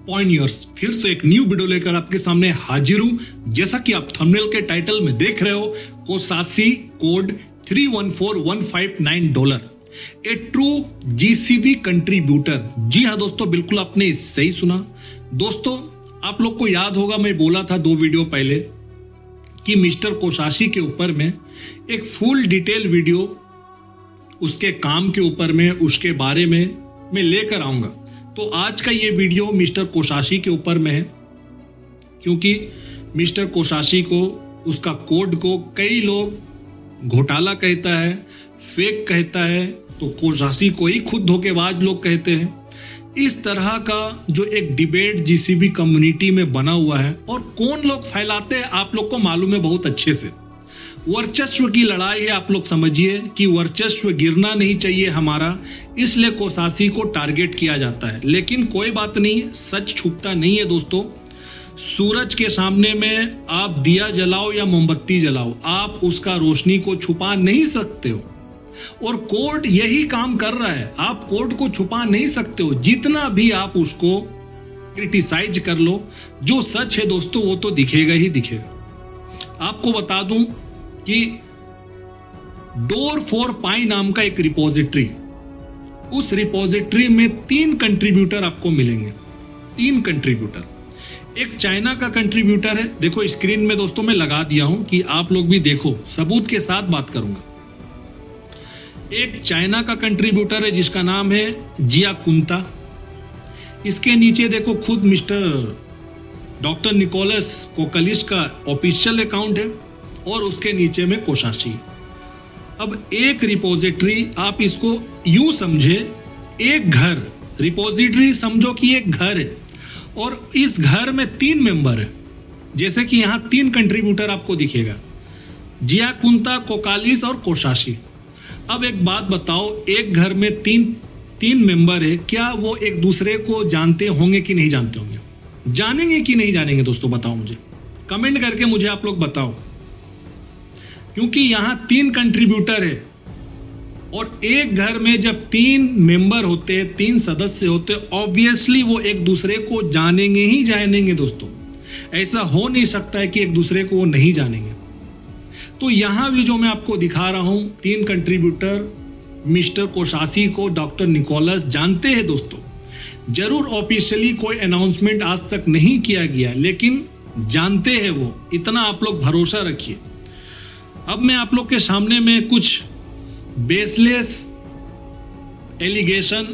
पॉइनियर्स फिर से एक न्यू वीडियो लेकर आपके सामने हाजिर हूं। जैसा कि आप थंबनेल के टाइटल में देख रहे हो, कोसासी कोड $314,159, ए ट्रू जीसीवी कंट्रीब्यूटर। जी हाँ दोस्तों, बिल्कुल आपने सही सुना। दोस्तों, आप लोग को याद होगा, मैं बोला था 2 वीडियो पहले कि मिस्टर कोसासी के ऊपर में एक फुल डिटेल वीडियो उसके काम के ऊपर में, उसके बारे में मैं लेकर आऊंगा। तो आज का ये वीडियो मिस्टर कोसासी के ऊपर में है, क्योंकि मिस्टर कोसासी को, उसका कोड को कई लोग घोटाला कहता है, फेक कहता है, तो कोसासी को ही खुद धोखेबाज लोग कहते हैं। इस तरह का जो एक डिबेट जीसीबी कम्युनिटी में बना हुआ है, और कौन लोग फैलाते हैं आप लोग को मालूम है बहुत अच्छे से। वर्चस्व की लड़ाई है, आप लोग समझिए कि वर्चस्व गिरना नहीं चाहिए हमारा, इसलिए कोसासी को टारगेट किया जाता है। लेकिन कोई बात नहीं, सच छुपता नहीं है दोस्तों। सूरज के सामने में आप दिया जलाओ या मोमबत्ती जलाओ, आप उसका रोशनी को छुपा नहीं सकते हो, और कोड यही काम कर रहा है। आप कोड को छुपा नहीं सकते हो, जितना भी आप उसको क्रिटिसाइज कर लो, जो सच है दोस्तों वो तो दिखेगा ही दिखेगा। आपको बता दूं कि Door4Pi नाम का एक रिपोजिटरी, उस रिपोजिटरी में 3 कंट्रीब्यूटर आपको मिलेंगे। 3 कंट्रीब्यूटर। एक चाइना का कंट्रीब्यूटर है, देखो स्क्रीन में दोस्तों मैं लगा दिया हूं कि आप लोग भी देखो, सबूत के साथ बात करूंगा। एक चाइना का कंट्रीब्यूटर है जिसका नाम है जिया कुंता। इसके नीचे देखो खुद मिस्टर डॉक्टर निकोलस कोकालिस का ऑफिशियल अकाउंट है, और उसके नीचे में कोसासी। अब एक रिपोजिटरी, आप इसको यूं समझे, एक घर, रिपोजिटरी समझो कि एक घर है, और इस घर में 3 मेंबर है। जैसे कि यहां 3 कंट्रीब्यूटर आपको दिखेगा, जिया कुंता, कोकालिस और कोसासी। अब एक बात बताओ, एक घर में 3 मेंबर है, क्या वो एक दूसरे को जानते होंगे कि नहीं जानते होंगे? जानेंगे कि नहीं जानेंगे दोस्तों, बताओ मुझे, कमेंट करके मुझे आप लोग बताओ। क्योंकि यहां 3 कंट्रीब्यूटर है, और एक घर में जब 3 मेंबर होते हैं, 3 सदस्य होते हैं, ऑब्वियसली वो एक दूसरे को जानेंगे ही जानेंगे दोस्तों। ऐसा हो नहीं सकता है कि एक दूसरे को वो नहीं जानेंगे। तो यहां भी जो मैं आपको दिखा रहा हूं, 3 कंट्रीब्यूटर मिस्टर कोसासी को डॉक्टर निकोलस जानते हैं दोस्तों। जरूर ऑफिशियली कोई अनाउंसमेंट आज तक नहीं किया गया, लेकिन जानते हैं वो, इतना आप लोग भरोसा रखिए। अब मैं आप लोग के सामने में कुछ बेसलेस एलिगेशन,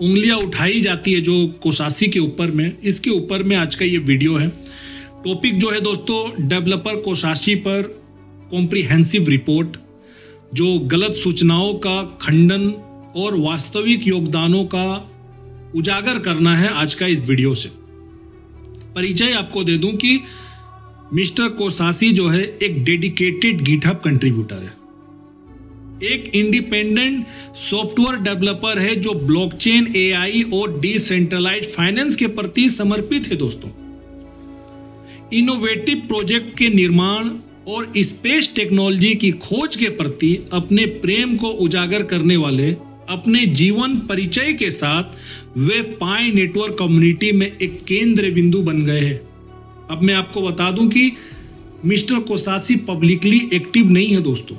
उंगलियां उठाई जाती है जो कोसासी के ऊपर में, इसके ऊपर में आज का ये वीडियो है। टॉपिक जो है दोस्तों, डेवलपर कोसासी पर कॉम्प्रिहेंसिव रिपोर्ट, जो गलत सूचनाओं का खंडन और वास्तविक योगदानों का उजागर करना है आज का इस वीडियो से। परिचय आपको दे दूं कि मिस्टर कोसासी जो है एक डेडिकेटेड गिटहब कंट्रीब्यूटर है, एक इंडिपेंडेंट सॉफ्टवेयर डेवलपर है जो ब्लॉकचेन, एआई और डिसेंट्रलाइज्ड फाइनेंस के प्रति समर्पित है दोस्तों। इनोवेटिव प्रोजेक्ट के निर्माण और स्पेस टेक्नोलॉजी की खोज के प्रति अपने प्रेम को उजागर करने वाले अपने जीवन परिचय के साथ वे पाई नेटवर्क कम्युनिटी में एक केंद्र बिंदु बन गए हैं। अब मैं आपको बता दूं कि मिस्टर कोसासी पब्लिकली एक्टिव नहीं है दोस्तों।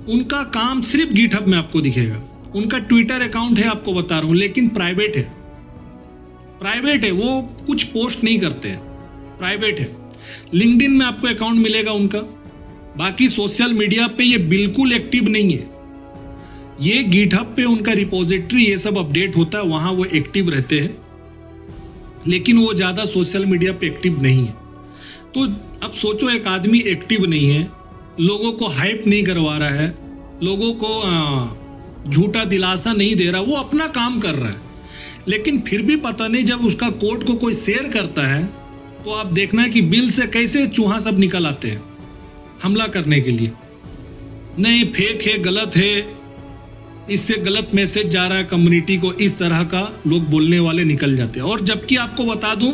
उनका काम सिर्फ गिटहब में आपको दिखेगा। उनका ट्विटर अकाउंट है, आपको बता रहा हूं, लेकिन प्राइवेट है। प्राइवेट है, वो कुछ पोस्ट नहीं करते हैं, प्राइवेट है। लिंक्डइन में आपको अकाउंट मिलेगा उनका, बाकी सोशल मीडिया पे ये बिल्कुल एक्टिव नहीं है। ये गिटहब पे उनका रिपोजिटरी, ये सब अपडेट होता है, वहां वो एक्टिव रहते हैं, लेकिन वो ज्यादा सोशल मीडिया पे एक्टिव नहीं है। तो अब सोचो, एक आदमी एक्टिव नहीं है, लोगों को हाइप नहीं करवा रहा है, लोगों को झूठा दिलासा नहीं दे रहा, वो अपना काम कर रहा है, लेकिन फिर भी पता नहीं जब उसका कोड को कोई शेयर करता है तो आप देखना है कि बिल से कैसे चूहा सब निकल आते हैं हमला करने के लिए। नहीं, फेक है, गलत है, इससे गलत मैसेज जा रहा है कम्युनिटी को, इस तरह का लोग बोलने वाले निकल जाते हैं। और जबकि आपको बता दूं,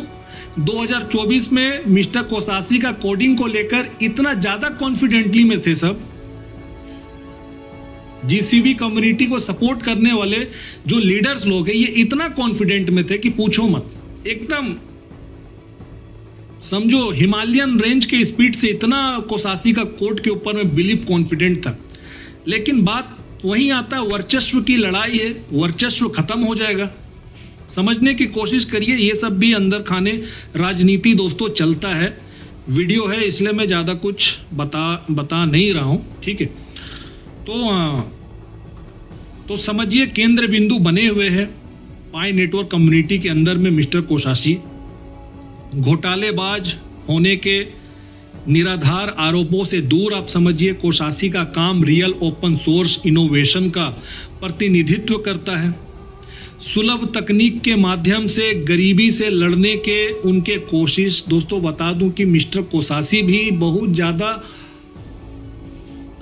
2024 में मिस्टर कोसासी का कोडिंग को लेकर इतना ज्यादा कॉन्फिडेंटली में थे सब, जीसीबी कम्युनिटी को सपोर्ट करने वाले जो लीडर्स लोग हैं, ये इतना कॉन्फिडेंट में थे कि पूछो मत। एकदम समझो हिमालयन रेंज के स्पीड से इतना कोसासी का कोर्ट के ऊपर में बिलीव कॉन्फिडेंट था। लेकिन बात वहीं आता है, वर्चस्व की लड़ाई है, वर्चस्व खत्म हो जाएगा। समझने की कोशिश करिए, ये सब भी अंदर खाने राजनीति दोस्तों चलता है। वीडियो है इसलिए मैं ज़्यादा कुछ बता नहीं रहा हूँ, ठीक है। तो समझिए केंद्र बिंदु बने हुए हैं पाई नेटवर्क कम्युनिटी के अंदर में मिस्टर कोसासी। घोटालेबाज होने के निराधार आरोपों से दूर आप समझिए कोसासी का काम रियल ओपन सोर्स इनोवेशन का प्रतिनिधित्व करता है। सुलभ तकनीक के माध्यम से गरीबी से लड़ने के उनके कोशिश, दोस्तों बता दूं कि मिस्टर कोसासी भी बहुत ज़्यादा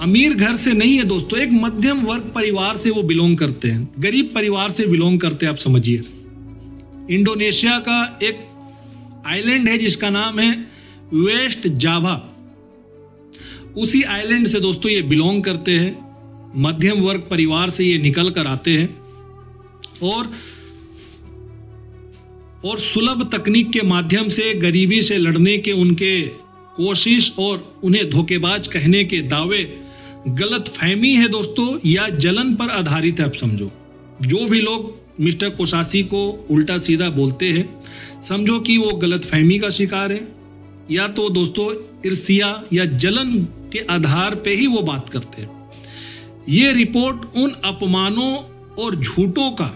अमीर घर से नहीं है दोस्तों, एक मध्यम वर्ग परिवार से वो बिलोंग करते हैं, गरीब परिवार से बिलोंग करते हैं आप समझिए। इंडोनेशिया का एक आइलैंड है जिसका नाम है वेस्ट जावा, उसी आइलैंड से दोस्तों ये बिलोंग करते हैं। मध्यम वर्ग परिवार से ये निकल कर आते हैं और सुलभ तकनीक के माध्यम से गरीबी से लड़ने के उनके कोशिश और उन्हें धोखेबाज कहने के दावे गलत फहमी है दोस्तों, या जलन पर आधारित है। आप समझो जो भी लोग मिस्टर कोसासी को उल्टा सीधा बोलते हैं, समझो कि वो गलत फहमी का शिकार है, या तो दोस्तों ईर्ष्या या जलन के आधार पे ही वो बात करते हैं। ये रिपोर्ट उन अपमानों और झूठों का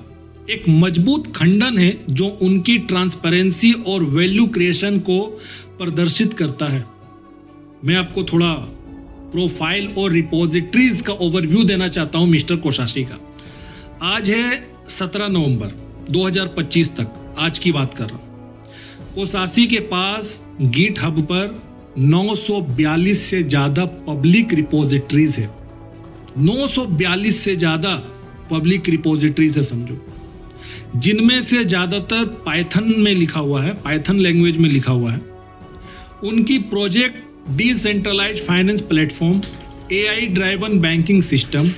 एक मजबूत खंडन है जो उनकी ट्रांसपेरेंसी और वैल्यू क्रिएशन को प्रदर्शित करता है। मैं आपको थोड़ा प्रोफाइल और रिपोजिटरीज का ओवरव्यू देना चाहता हूं मिस्टर कोसासी का। आज है 17 नवंबर 2025 तक, आज की बात कर रहा हूं। कोसासी के पास गिट हब पर 942 से ज्यादा पब्लिक रिपोजिटरीज है। 942 से ज्यादा पब्लिक रिपोजिटरीज है समझो, जिनमें से ज्यादातर पाइथन में लिखा हुआ है, पाइथन लैंग्वेज में लिखा हुआ है। उनकी project decentralized finance platform, AI driven banking system,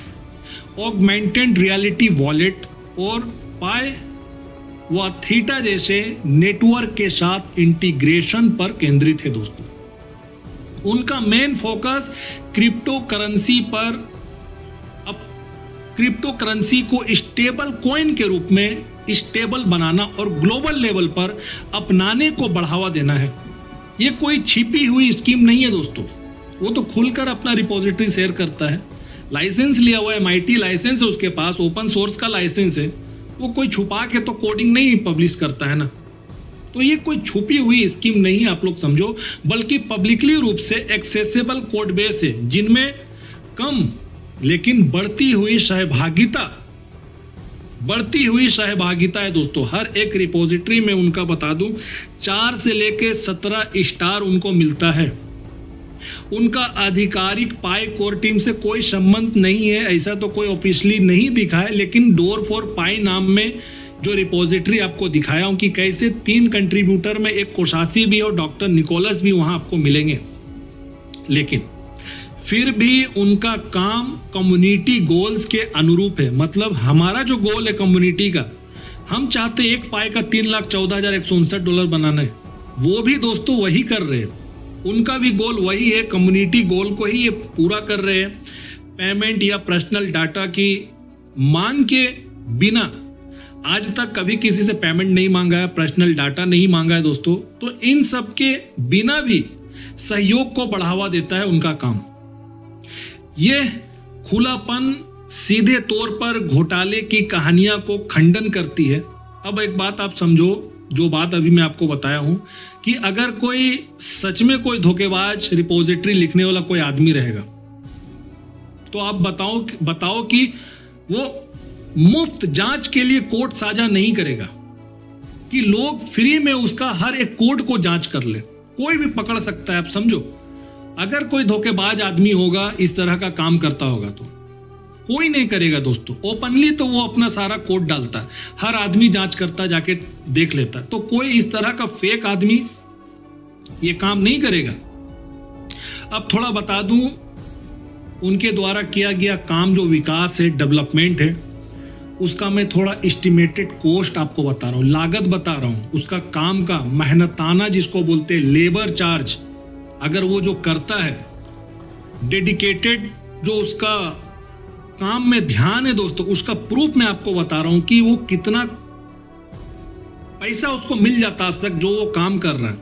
augmented reality wallet और पाई व थीटा जैसे नेटवर्क के साथ इंटीग्रेशन पर केंद्रित है दोस्तों। उनका मेन फोकस क्रिप्टो करेंसी पर, क्रिप्टो करेंसी को स्टेबल कॉइन के रूप में स्टेबल बनाना और ग्लोबल लेवल पर अपनाने को बढ़ावा देना है। ये कोई छिपी हुई स्कीम नहीं है दोस्तों, वो तो खुलकर अपना रिपोजिटरी शेयर करता है। लाइसेंस लिया हुआ है, MIT लाइसेंस है उसके पास, ओपन सोर्स का लाइसेंस है। वो कोई छुपा के तो कोडिंग नहीं पब्लिश करता है ना, तो ये कोई छुपी हुई स्कीम नहीं है आप लोग समझो, बल्कि पब्लिकली रूप से एक्सेसिबल कोड बेस है, जिनमें कम लेकिन बढ़ती हुई सहभागिता है दोस्तों। हर एक रिपोजिटरी में उनका बता दूं 4 से लेकर 17 स्टार उनको मिलता है। उनका आधिकारिक पाई कोर टीम से कोई संबंध नहीं है, ऐसा तो कोई ऑफिशियली नहीं दिखा है, लेकिन डोर फॉर पाई नाम में जो रिपोजिटरी आपको दिखाया हूं कि कैसे 3 कंट्रीब्यूटर में एक कोसासी भी और डॉक्टर निकोलस भी वहां आपको मिलेंगे। लेकिन फिर भी उनका काम कम्युनिटी गोल्स के अनुरूप है। मतलब हमारा जो गोल है कम्युनिटी का, हम चाहते एक पाई का $3,14,159 बनाना है, वो भी दोस्तों वही कर रहे हैं। उनका भी गोल वही है, कम्युनिटी गोल को ही ये पूरा कर रहे हैं। पेमेंट या पर्सनल डाटा की मांग के बिना आज तक कभी किसी से पेमेंट नहीं मांगा है, पर्सनल डाटा नहीं मांगा है दोस्तों। तो इन सब के बिना भी सहयोग को बढ़ावा देता है उनका काम। ये खुलापन सीधे तौर पर घोटाले की कहानियां को खंडन करती है। अब एक बात आप समझो, जो बात अभी मैं आपको बताया हूं कि अगर कोई सच में कोई धोखेबाज रिपोजिटरी लिखने वाला कोई आदमी रहेगा, तो आप बताओ कि वो मुफ्त जांच के लिए कोड साझा नहीं करेगा कि लोग फ्री में उसका हर एक कोड को जांच कर ले। कोई भी पकड़ सकता है, आप समझो। अगर कोई धोखेबाज आदमी होगा, इस तरह का काम करता होगा, तो कोई नहीं करेगा दोस्तों। ओपनली तो वो अपना सारा कोड डालता है, हर आदमी जांच करता, जाके देख लेता है। तो कोई इस तरह का फेक आदमी ये काम नहीं करेगा। अब थोड़ा बता दूं उनके द्वारा किया गया काम, जो विकास है, डेवलपमेंट है, उसका मैं थोड़ा एस्टिमेटेड कॉस्ट आपको बता रहा हूँ, लागत बता रहा हूँ, उसका काम का मेहनताना जिसको बोलते हैं लेबर चार्ज, अगर वो जो करता है डेडिकेटेड, जो उसका काम में ध्यान है दोस्तों, उसका प्रूफ मैं आपको बता रहा हूं कि वो कितना पैसा उसको मिल जाता आज तक जो वो काम कर रहा है।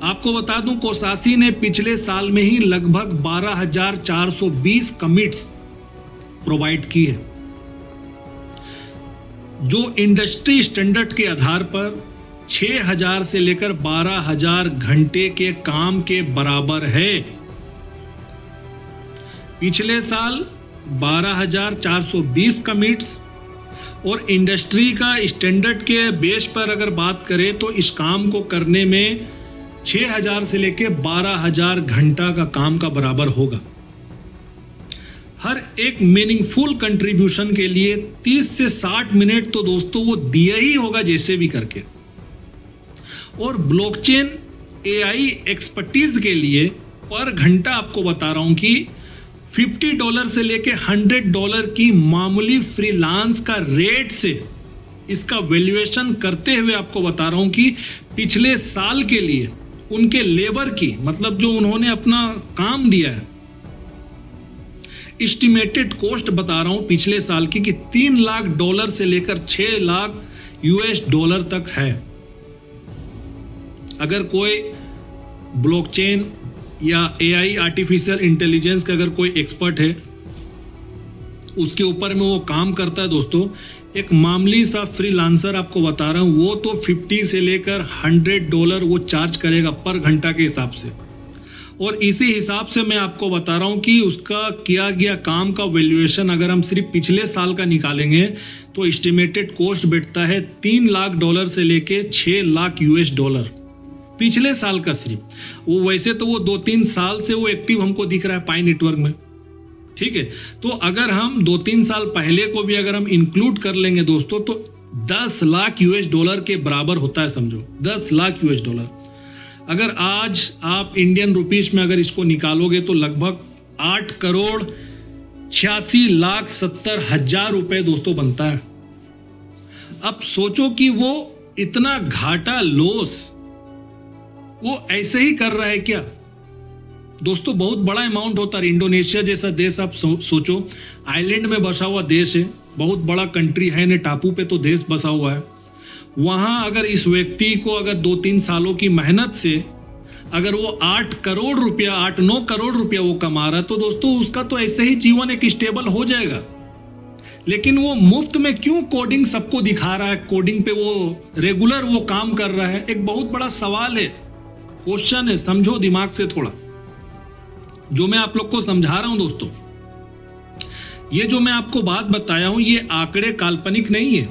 आपको बता दूं कोसासी ने पिछले साल में ही लगभग 12,420 कमिट्स प्रोवाइड की है, जो इंडस्ट्री स्टैंडर्ड के आधार पर 6,000 से लेकर 12,000 घंटे के काम के बराबर है। पिछले साल 12,420 कमिट्स, और इंडस्ट्री का स्टैंडर्ड के बेस पर अगर बात करें तो इस काम को करने में 6,000 से लेकर 12,000 घंटा का काम का बराबर होगा। हर एक मीनिंगफुल कंट्रीब्यूशन के लिए 30 से 60 मिनट तो दोस्तों वो दिया ही होगा जैसे भी करके। और ब्लॉकचेन एआई एक्सपर्टीज के लिए पर घंटा आपको बता रहा हूं कि $50 से लेके $100 की मामूली फ्रीलांस का रेट से इसका वैल्यूएशन करते हुए आपको बता रहा हूं कि पिछले साल के लिए उनके लेबर की, मतलब जो उन्होंने अपना काम दिया है, एस्टिमेटेड कॉस्ट बता रहा हूं पिछले साल की कि $3 लाख से लेकर $6 लाख तक है। अगर कोई ब्लॉकचेन या एआई आर्टिफिशियल इंटेलिजेंस का अगर कोई एक्सपर्ट है, उसके ऊपर में वो काम करता है दोस्तों, एक मामूली सा फ्रीलांसर आपको बता रहा हूँ, वो तो 50 से लेकर $100 वो चार्ज करेगा पर घंटा के हिसाब से। और इसी हिसाब से मैं आपको बता रहा हूँ कि उसका किया गया काम का वैल्यूएशन अगर हम सिर्फ पिछले साल का निकालेंगे तो एस्टिमेटेड कॉस्ट बैठता है $3 लाख से लेके $6 लाख पिछले साल का सिर्फ। वो वैसे तो वो 2-3 साल से वो एक्टिव हमको दिख रहा है पाई नेटवर्क में, ठीक है। तो अगर हम 2-3 साल पहले को भी अगर हम इंक्लूड कर लेंगे दोस्तों तो $10 लाख के बराबर होता है, समझो $10 लाख। अगर आज आप इंडियन रुपीस में अगर इसको निकालोगे तो लगभग 8,86,70,000 रुपए दोस्तों बनता है। अब सोचो कि वो इतना घाटा लॉस वो ऐसे ही कर रहा है क्या दोस्तों? बहुत बड़ा अमाउंट होता है। इंडोनेशिया जैसा देश आप सोचो, आइलैंड में बसा हुआ देश है, बहुत बड़ा कंट्री है, ने टापू पे तो देश बसा हुआ है। वहां अगर इस व्यक्ति को अगर 2-3 सालों की मेहनत से अगर वो 8 करोड़ रुपया 8-9 करोड़ रुपया वो कमा रहा है तो दोस्तों उसका तो ऐसे ही जीवन एक स्टेबल हो जाएगा। लेकिन वो मुफ्त में क्यों कोडिंग सबको दिखा रहा है, कोडिंग पे वो रेगुलर वो काम कर रहा है? एक बहुत बड़ा सवाल है, क्वेश्चन है, समझो दिमाग से थोड़ा। जो मैं आप लोग को समझा रहा हूं दोस्तों, ये जो मैं आपको बात बताया हूं ये आंकड़े काल्पनिक नहीं है,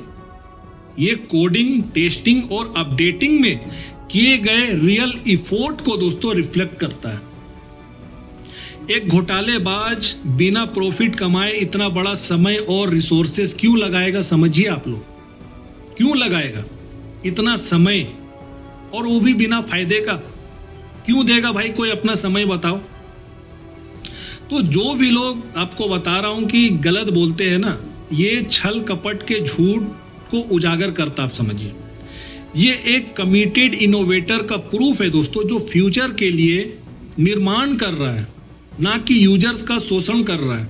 ये कोडिंग, टेस्टिंग और अपडेटिंग में किए गए रियल एफर्ट को दोस्तों रिफ्लेक्ट करता है। एक घोटालेबाज बिना प्रॉफिट कमाए इतना बड़ा समय और रिसोर्सेस क्यों लगाएगा? समझिए आप लोग, क्यों लगाएगा इतना समय, और वो भी बिना फायदे का? क्यों देगा भाई कोई अपना समय, बताओ। तो जो भी लोग आपको बता रहा हूं कि गलत बोलते हैं ना, ये छल कपट के झूठ को उजागर करता, आप समझिए। ये एक कमिटेड इनोवेटर का प्रूफ है दोस्तों, जो फ्यूचर के लिए निर्माण कर रहा है, ना कि यूजर्स का शोषण कर रहा है।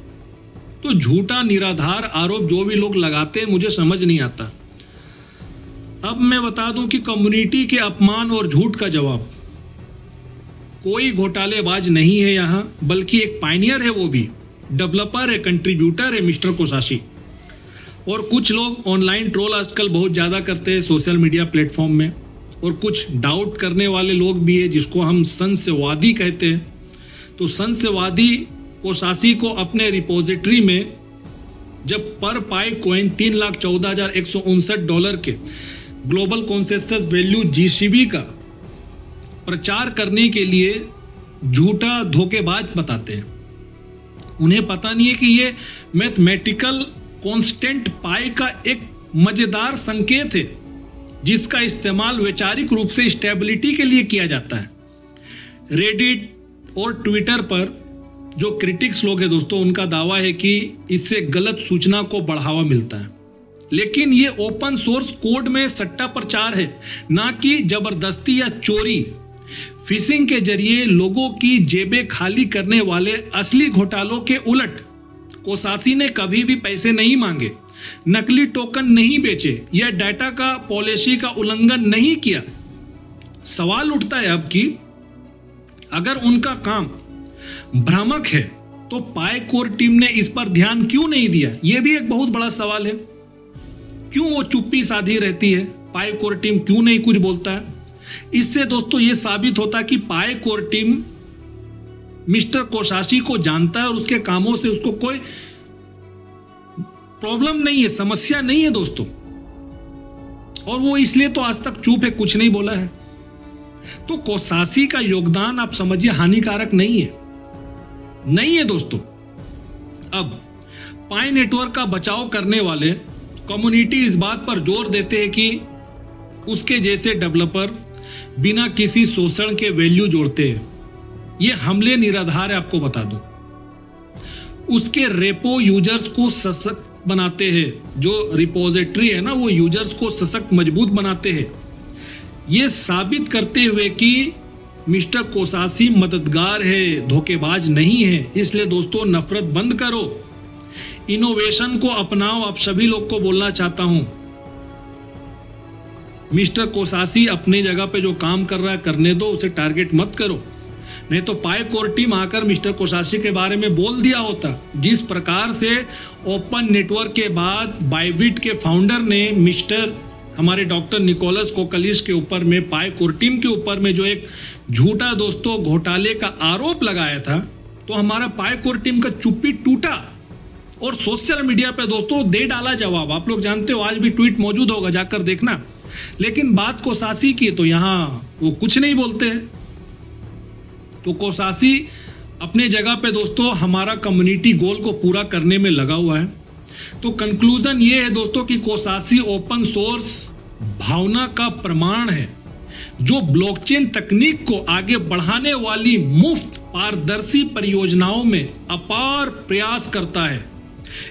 तो झूठा निराधार आरोप जो भी लोग लगाते हैं मुझे समझ नहीं आता। अब मैं बता दूं कि कम्युनिटी के अपमान और झूठ का जवाब, कोई घोटालेबाज नहीं है यहाँ, बल्कि एक पायनियर है, वो भी डेवलपर है, कंट्रीब्यूटर है, मिस्टर कोसाशी। और कुछ लोग ऑनलाइन ट्रोल आजकल बहुत ज़्यादा करते हैं सोशल मीडिया प्लेटफॉर्म में, और कुछ डाउट करने वाले लोग भी है जिसको हम संशयवादी कहते हैं। तो संशयवादी कोसाशी को अपने रिपोजिटरी में जब पर पाई कॉइन $3,14,159 के ग्लोबल कॉन्सेंसस वैल्यू GCB का प्रचार करने के लिए झूठा धोखेबाज बताते हैं। उन्हें पता नहीं है कि ये मैथमेटिकल कांस्टेंट पाई का एक मजेदार संकेत है, जिसका इस्तेमाल वैचारिक रूप से स्टेबिलिटी के लिए किया जाता है। रेडिट और ट्विटर पर जो क्रिटिक्स लोग हैं दोस्तों, उनका दावा है कि इससे गलत सूचना को बढ़ावा मिलता है, लेकिन ये ओपन सोर्स कोड में सट्टा प्रचार है, ना कि जबरदस्ती या चोरी। फिशिंग के जरिए लोगों की जेबें खाली करने वाले असली घोटालों के उलट कोसासी ने कभी भी पैसे नहीं मांगे, नकली टोकन नहीं बेचे या डाटा का पॉलिसी का उल्लंघन नहीं किया। सवाल उठता है अब कि अगर उनका काम भ्रामक है तो पाई कोर टीम ने इस पर ध्यान क्यों नहीं दिया? यह भी एक बहुत बड़ा सवाल है। क्यों वो चुप्पी साधी रहती है? पाई कोर टीम क्यों नहीं कुछ बोलता है? इससे दोस्तों यह साबित होता है कि पाई कोर टीम मिस्टर कोसासी को जानता है और उसके कामों से उसको कोई प्रॉब्लम नहीं है, समस्या नहीं है दोस्तों, और वो इसलिए तो आज तक चुप है, कुछ नहीं बोला है। तो कोसासी का योगदान आप समझिए हानिकारक नहीं है दोस्तों। अब पाई नेटवर्क का बचाव करने वाले कम्युनिटी इस बात पर जोर देते हैं कि उसके जैसे डेवलपर बिना किसी शोषण के वैल्यू जोड़ते हैं। ये हमले निराधार है, आपको बता दूं। उसके रेपो यूजर्स को सशक्त बनाते हैं, जो रिपोजिटरी है ना, वो यूजर्स को सशक्त मजबूत बनाते हैं, ये साबित करते हुए कि मिस्टर कोसासी मददगार है, धोखेबाज नहीं है। इसलिए दोस्तों नफरत बंद करो, इनोवेशन को अपनाओ। आप सभी लोग को बोलना चाहता हूं, मिस्टर कोसासी अपनी जगह पे जो काम कर रहा है करने दो, उसे टारगेट मत करो। नहीं तो पाई कोर टीम आकर मिस्टर कोसासी के बारे में बोल दिया होता। जिस प्रकार से ओपन नेटवर्क के बाद बाइबिट के फाउंडर ने मिस्टर हमारे डॉक्टर निकोलस कोकलिस के ऊपर में, पाई कोर टीम के ऊपर में जो एक झूठा दोस्तों घोटाले का आरोप लगाया था, तो हमारा पाई कोर टीम का चुप्पी टूटा और सोशल मीडिया पे दोस्तों दे डाला जवाब। आप लोग जानते हो, आज भी ट्वीट मौजूद होगा, जाकर देखना। लेकिन बात कोसासी की तो यहां वो कुछ नहीं बोलते हैं। तो कोसासी अपने जगह पे दोस्तों हमारा कम्युनिटी गोल को पूरा करने में लगा हुआ है। तो कंक्लूजन ये है दोस्तों कि कोसासी ओपन सोर्स भावना का प्रमाण है, जो ब्लॉकचेन तकनीक को आगे बढ़ाने वाली मुफ्त पारदर्शी परियोजनाओं में अपार प्रयास करता है।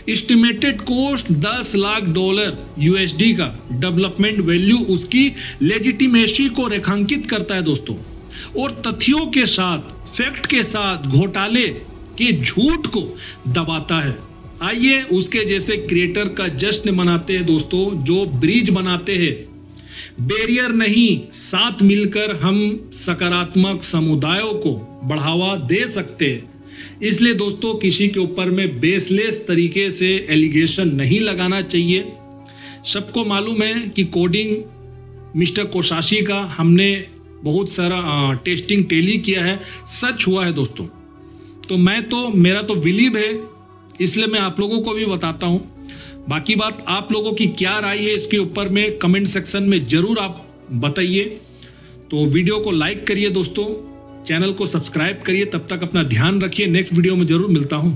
एस्टिमेटेड कॉस्ट $10 लाख USD का डेवलपमेंट वैल्यू उसकी लेजिटिमेसी को रेखांकित करता है दोस्तों, और तथ्यों के साथ, फैक्ट के साथ घोटाले के झूठ को दबाता है। आइए उसके जैसे क्रिएटर का जश्न मनाते हैं दोस्तों, जो ब्रिज बनाते हैं, बैरियर नहीं। साथ मिलकर हम सकारात्मक समुदायों को बढ़ावा दे सकते हैं। इसलिए दोस्तों किसी के ऊपर में बेसलेस तरीके से एलिगेशन नहीं लगाना चाहिए। सबको मालूम है कि कोडिंग मिस्टर कोसासी का हमने बहुत सारा टेस्टिंग टेली किया है, सच हुआ है दोस्तों। तो मेरा तो बिलीव है, इसलिए मैं आप लोगों को भी बताता हूं। बाकी बात आप लोगों की क्या राय है इसके ऊपर में कमेंट सेक्शन में जरूर आप बताइए। तो वीडियो को लाइक करिए दोस्तों, चैनल को सब्सक्राइब करिए। तब तक अपना ध्यान रखिए, नेक्स्ट वीडियो में जरूर मिलता हूं।